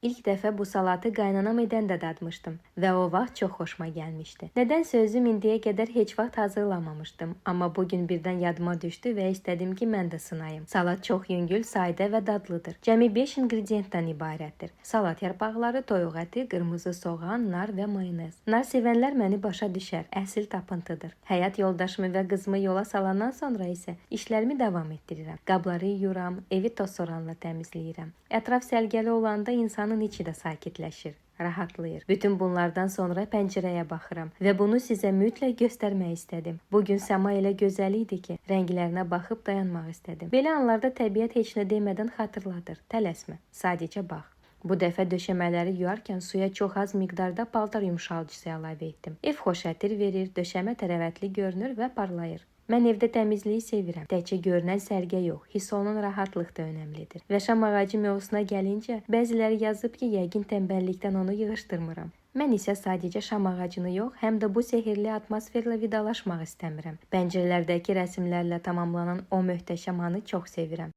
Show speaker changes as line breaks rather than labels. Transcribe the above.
İlk dəfə bu salatı qaynanam edəndə dadmışdım və o vaxt çox xoşuma gəlmişdi. Nədənsə özüm indiyə qədər heç vaxt hazırlamamışdım, amma bugün birdən yadıma düşdü və istədim ki, mən də sınayım. Salat çox yüngül, sadə və dadlıdır. Cəmi 5 ingrediyentdən ibarətdir. Salat yarpaqları, toyuq əti, qırmızı soğan, nar və mayonez. Nar sevənlər məni başa düşər, əsl tapıntıdır. Həyat yoldaşımı və qızımı yola salandan sonra isə işlərimi davam etdirirəm. Qabları yuyuram, evi toz soranla təmizləyirəm. Ətraf sərgəli olanda insanın içi də sakitləşir, rahatlayır. Bütün bunlardan sonra pəncərəyə baxıram və bunu sizə mütləq göstərmək istədim. Bugün səma elə gözəl idi ki, rənglərinə baxıb dayanmaq istədim. Belə anlarda təbiət heç nə demədən xatırladır. Tələsmə, sadəcə bax. Bu dəfə döşəmələri yuyarkən suya çox az miqdarda paltar yumşaldıcısı əlavə etdim. Ev xoş ətir verir, döşəmə tərəvətli görünür və parlayır. Mən evdə təmizliyi sevirəm. Təkcə görünən sərgə yox, hiss olunan rahatlıq da önəmlidir. Və şam ağacı mövzusuna gəlincə, bəziləri yazıb ki, yəqin tənbəllikdən onu yığışdırmıram. Mən isə sadəcə şam ağacını yox, həm də bu sehirli atmosferlə vidalaşmaq istəmirəm. Pəncərələrdəki rəsmlərlə tamamlanan o möhtəşəm anı çox sevirəm.